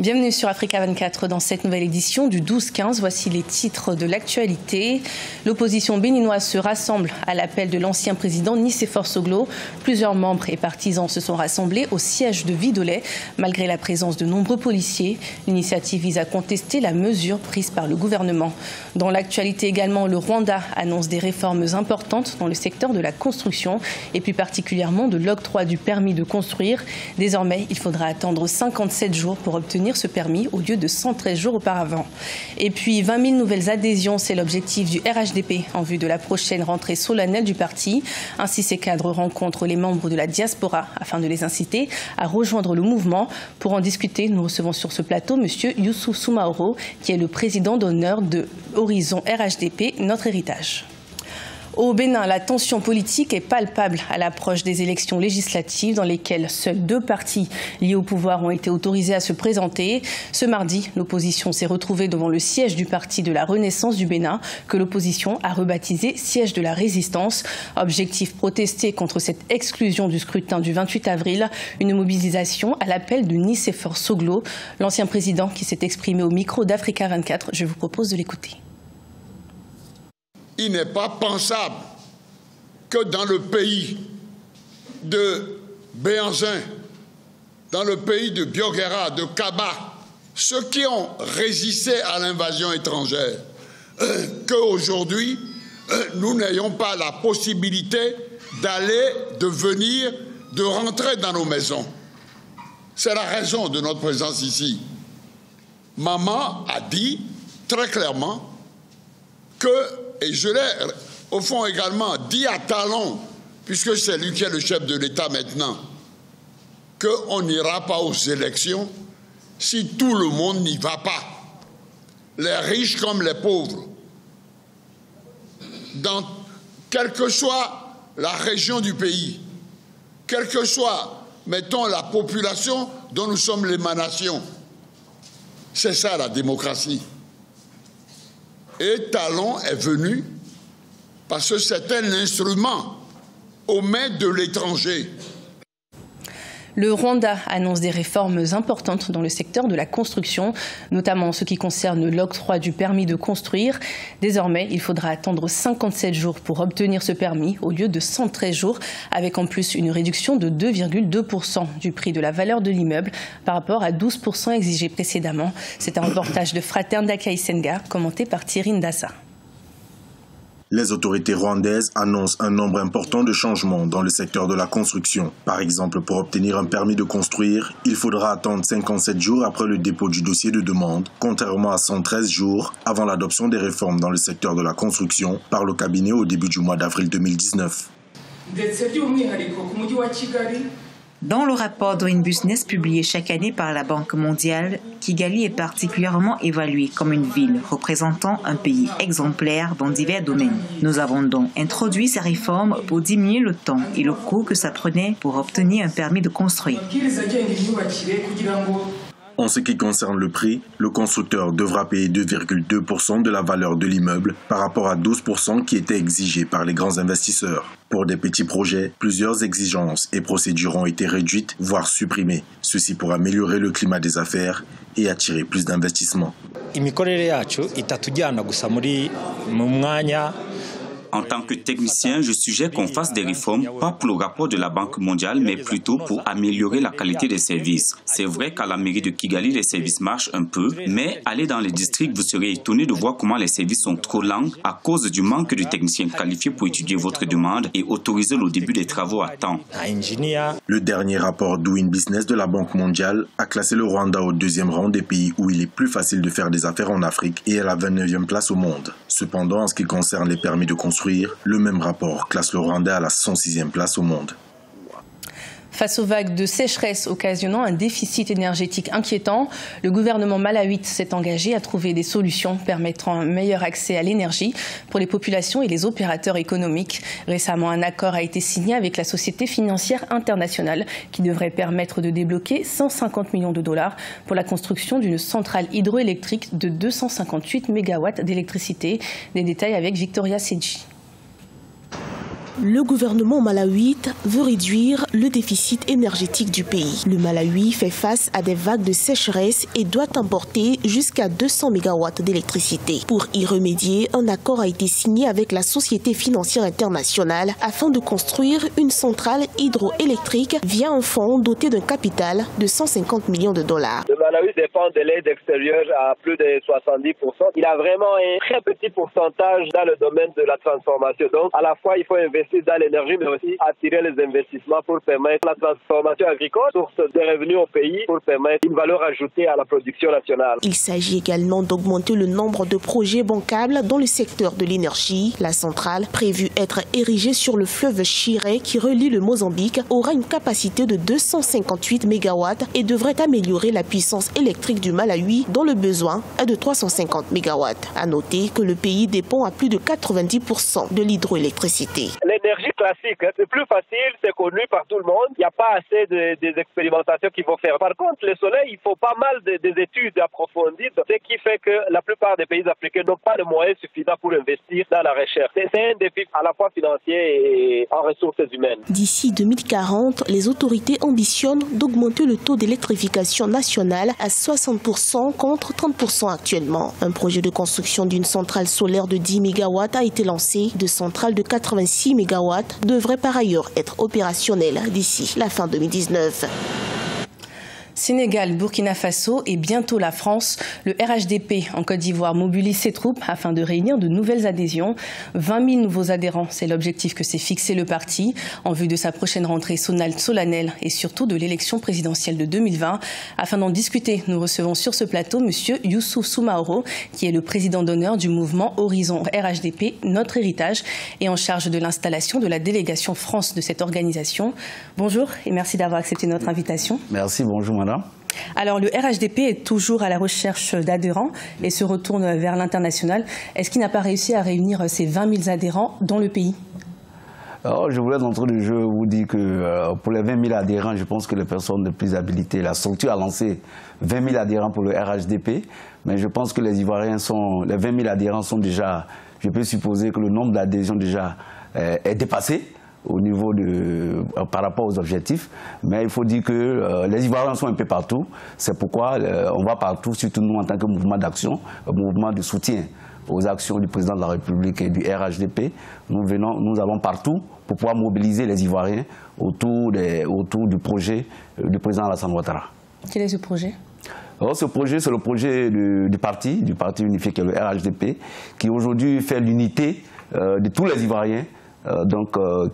Bienvenue sur Africa 24 dans cette nouvelle édition du 12-15. Voici les titres de l'actualité. L'opposition béninoise se rassemble à l'appel de l'ancien président Nicéphore Soglo. Plusieurs membres et partisans se sont rassemblés au siège de Vidolet, malgré la présence de nombreux policiers. L'initiative vise à contester la mesure prise par le gouvernement. Dans l'actualité également, le Rwanda annonce des réformes importantes dans le secteur de la construction et plus particulièrement de l'octroi du permis de construire. Désormais, il faudra attendre 57 jours pour obtenir ce permis au lieu de 113 jours auparavant. Et puis 20 000 nouvelles adhésions, c'est l'objectif du RHDP en vue de la prochaine rentrée solennelle du parti. Ainsi, ces cadres rencontrent les membres de la diaspora afin de les inciter à rejoindre le mouvement. Pour en discuter, nous recevons sur ce plateau M. Youssouf Soumaoro, qui est le président d'honneur de Horizon RHDP, notre héritage. Au Bénin, la tension politique est palpable à l'approche des élections législatives dans lesquelles seuls 2 partis liés au pouvoir ont été autorisés à se présenter. Ce mardi, l'opposition s'est retrouvée devant le siège du Parti de la Renaissance du Bénin, que l'opposition a rebaptisé siège de la résistance. Objectif, protester contre cette exclusion du scrutin du 28 avril, une mobilisation à l'appel de Nicéphore Soglo, l'ancien président qui s'est exprimé au micro d'Africa 24. Je vous propose de l'écouter. Il n'est pas pensable que dans le pays de Béhanzin, dans le pays de Biogera, de Kaba, ceux qui ont résisté à l'invasion étrangère, qu'aujourd'hui, nous n'ayons pas la possibilité d'aller, de venir, de rentrer dans nos maisons. C'est la raison de notre présence ici. Maman a dit très clairement que, et je l'ai au fond également dit à Talon, puisque c'est lui qui est le chef de l'État maintenant, qu'on n'ira pas aux élections si tout le monde n'y va pas, les riches comme les pauvres, dans quelle que soit la région du pays, quelle que soit, mettons, la population dont nous sommes l'émanation. C'est ça la démocratie. Et Talon est venu parce que c'était un instrument aux mains de l'étranger. Le Rwanda annonce des réformes importantes dans le secteur de la construction, notamment en ce qui concerne l'octroi du permis de construire. Désormais, il faudra attendre 57 jours pour obtenir ce permis au lieu de 113 jours, avec en plus une réduction de 2,2% du prix de la valeur de l'immeuble par rapport à 12% exigé précédemment. C'est un reportage de Fraternda Kaisenga commenté par Thierry Ndassa. Les autorités rwandaises annoncent un nombre important de changements dans le secteur de la construction. Par exemple, pour obtenir un permis de construire, il faudra attendre 57 jours après le dépôt du dossier de demande, contrairement à 113 jours avant l'adoption des réformes dans le secteur de la construction par le cabinet au début du mois d'avril 2019. Dans le rapport Doing Business publié chaque année par la Banque mondiale, Kigali est particulièrement évaluée comme une ville représentant un pays exemplaire dans divers domaines. Nous avons donc introduit ces réformes pour diminuer le temps et le coût que ça prenait pour obtenir un permis de construire. En ce qui concerne le prix, le constructeur devra payer 2,2% de la valeur de l'immeuble par rapport à 12% qui était exigé par les grands investisseurs. Pour des petits projets, plusieurs exigences et procédures ont été réduites, voire supprimées. Ceci pour améliorer le climat des affaires et attirer plus d'investissements. En tant que technicien, je suggère qu'on fasse des réformes, pas pour le rapport de la Banque mondiale, mais plutôt pour améliorer la qualité des services. C'est vrai qu'à la mairie de Kigali, les services marchent un peu, mais allez dans les districts, vous serez étonné de voir comment les services sont trop lents à cause du manque de techniciens qualifiés pour étudier votre demande et autoriser le début des travaux à temps. Le dernier rapport Doing Business de la Banque mondiale a classé le Rwanda au 2e rang des pays où il est plus facile de faire des affaires en Afrique et à la 29e place au monde. Cependant, en ce qui concerne les permis de construire, le même rapport classe le Rwanda à la 106e place au monde. Face aux vagues de sécheresse occasionnant un déficit énergétique inquiétant, le gouvernement malawite s'est engagé à trouver des solutions permettant un meilleur accès à l'énergie pour les populations et les opérateurs économiques. Récemment, un accord a été signé avec la Société financière internationale qui devrait permettre de débloquer 150 millions de dollars pour la construction d'une centrale hydroélectrique de 258 MW d'électricité. Des détails avec Victoria Sedji. Le gouvernement malawite veut réduire le déficit énergétique du pays. Le Malawi fait face à des vagues de sécheresse et doit importer jusqu'à 200 MW d'électricité. Pour y remédier, un accord a été signé avec la Société financière internationale afin de construire une centrale hydroélectrique via un fonds doté d'un capital de 150 millions de dollars. Le Malawi dépend de l'aide extérieure à plus de 70%. Il a vraiment un très petit pourcentage dans le domaine de la transformation. Donc, à la fois, il faut investir dans l'énergie, mais aussi attirer les investissements pour permettre la transformation agricole, source de revenus au pays, pour permettre une valeur ajoutée à la production nationale. Il s'agit également d'augmenter le nombre de projets bancables dans le secteur de l'énergie. La centrale, prévue être érigée sur le fleuve Chiré qui relie le Mozambique, aura une capacité de 258 MW et devrait améliorer la puissance électrique du Malawi, dont le besoin est de 350 MW. À noter que le pays dépend à plus de 90% de l'hydroélectricité. L'énergie classique, c'est plus facile, c'est connu par tout le monde. Il n'y a pas assez des expérimentations qu'il faut faire. Par contre, le soleil, il faut pas mal des études approfondies, ce qui fait que la plupart des pays africains n'ont pas de moyens suffisants pour investir dans la recherche. C'est un défi à la fois financier et en ressources humaines. D'ici 2040, les autorités ambitionnent d'augmenter le taux d'électrification nationale à 60% contre 30% actuellement. Un projet de construction d'une centrale solaire de 10 MW a été lancé. De centrales de 86 MW devraient par ailleurs être opérationnelles d'ici la fin 2019. Sénégal, Burkina Faso et bientôt la France, le RHDP en Côte d'Ivoire mobilise ses troupes afin de réunir de nouvelles adhésions. 20 000 nouveaux adhérents, c'est l'objectif que s'est fixé le parti en vue de sa prochaine rentrée solennelle et surtout de l'élection présidentielle de 2020. Afin d'en discuter, nous recevons sur ce plateau M. Youssouf Soumaoro, qui est le président d'honneur du mouvement Horizon RHDP, Notre Héritage, et en charge de l'installation de la délégation France de cette organisation. Bonjour et merci d'avoir accepté notre invitation. Merci, bonjour madame. Alors le RHDP est toujours à la recherche d'adhérents et se retourne vers l'international. Est-ce qu'il n'a pas réussi à réunir ces 20 000 adhérents dans le pays? Alors, je voulais d'entrée de jeu vous dire que pour les 20 000 adhérents, je pense que les personnes les plus habilitées, la structure a lancé 20 000 adhérents pour le RHDP, mais je pense que les Ivoiriens les 20 000 adhérents sont déjà, je peux supposer que le nombre d'adhésions déjà est dépassé au niveau par rapport aux objectifs, mais il faut dire que les Ivoiriens sont un peu partout. C'est pourquoi on va partout, surtout nous en tant que mouvement d'action, mouvement de soutien aux actions du président de la République et du RHDP. Nous allons partout pour pouvoir mobiliser les Ivoiriens autour du projet du président Alassane Ouattara. Quel est ce projet? Alors, ce projet, c'est le projet du parti unifié qui est le RHDP, qui aujourd'hui fait l'unité de tous les Ivoiriens.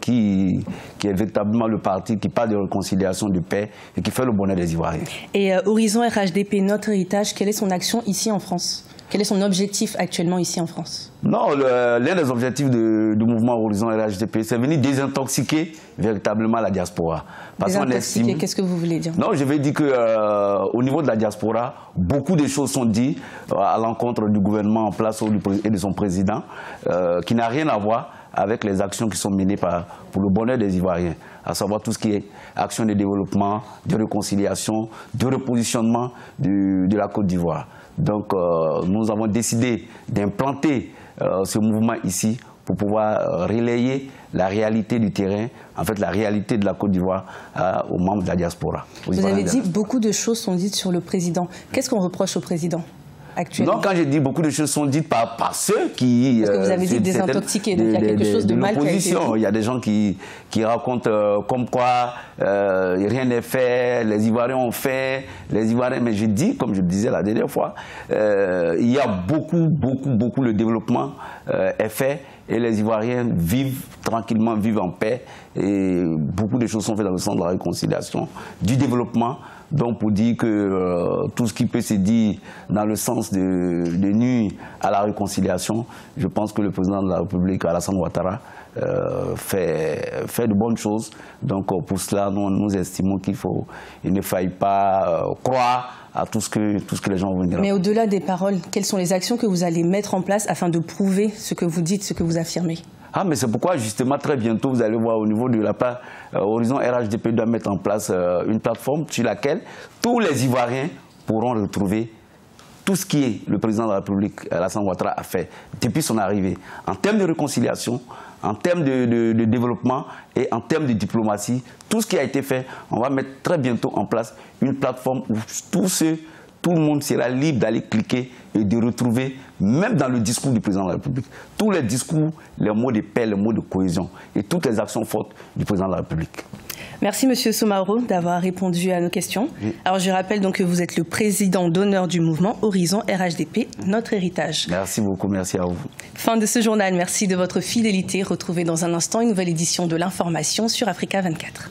Qui est véritablement le parti qui parle de réconciliation, de paix et qui fait le bonheur des Ivoiriens. Et Horizon RHDP, Notre Héritage, quelle est son action ici en France? Quel est son objectif actuellement ici en France? Non, l'un des objectifs du mouvement Horizon RHDP, c'est venir désintoxiquer véritablement la diaspora. Désintoxiquer, qu'est-ce que vous voulez dire? Non, je vais dire qu'au niveau de la diaspora, beaucoup de choses sont dites à l'encontre du gouvernement en place et de son président, qui n'a rien à voir avec les actions qui sont menées pour le bonheur des Ivoiriens, à savoir tout ce qui est action de développement, de réconciliation, de repositionnement de la Côte d'Ivoire. Donc nous avons décidé d'implanter ce mouvement ici pour pouvoir relayer la réalité du terrain, en fait la réalité de la Côte d'Ivoire aux membres de la diaspora. Vous avez dit beaucoup de choses sont dites sur le président. Qu'est-ce qu'on reproche au président actuellement? Non, quand j'ai dit beaucoup de choses sont dites par ceux qui... Parce que vous avez dit désintoxiquer, donc il y a quelque chose de mal qui a été dit. Il y a des gens qui racontent comme quoi rien n'est fait, les Ivoiriens ont fait, les Ivoiriens... Mais je dis, comme je le disais la dernière fois, il y a beaucoup le développement est fait et les Ivoiriens vivent tranquillement, vivent en paix et beaucoup de choses sont faites dans le sens de la réconciliation, du développement. Donc pour dire que tout ce qui peut se dire dans le sens de nuire à la réconciliation, je pense que le président de la République, Alassane Ouattara, fait de bonnes choses. Donc pour cela, nous estimons qu'il ne faille pas croire à tout ce que les gens vont dire. Mais au-delà des paroles, quelles sont les actions que vous allez mettre en place afin de prouver ce que vous dites, ce que vous affirmez? Ah, mais c'est pourquoi justement très bientôt vous allez voir au niveau de la part Horizon RHDP doit mettre en place une plateforme sur laquelle tous les Ivoiriens pourront retrouver tout ce qui est le président de la République, Alassane Ouattara, a fait depuis son arrivée en termes de réconciliation, en termes de développement et en termes de diplomatie. Tout ce qui a été fait, on va mettre très bientôt en place une plateforme où tout le monde sera libre d'aller cliquer et de retrouver, même dans le discours du président de la République, tous les discours, les mots de paix, les mots de cohésion et toutes les actions fortes du président de la République. Merci Monsieur Soumaoro d'avoir répondu à nos questions. Oui. Alors je rappelle donc que vous êtes le président d'honneur du mouvement Horizon RHDP, notre héritage. Merci beaucoup, merci à vous. Fin de ce journal, merci de votre fidélité. Retrouvez dans un instant une nouvelle édition de l'information sur Africa 24.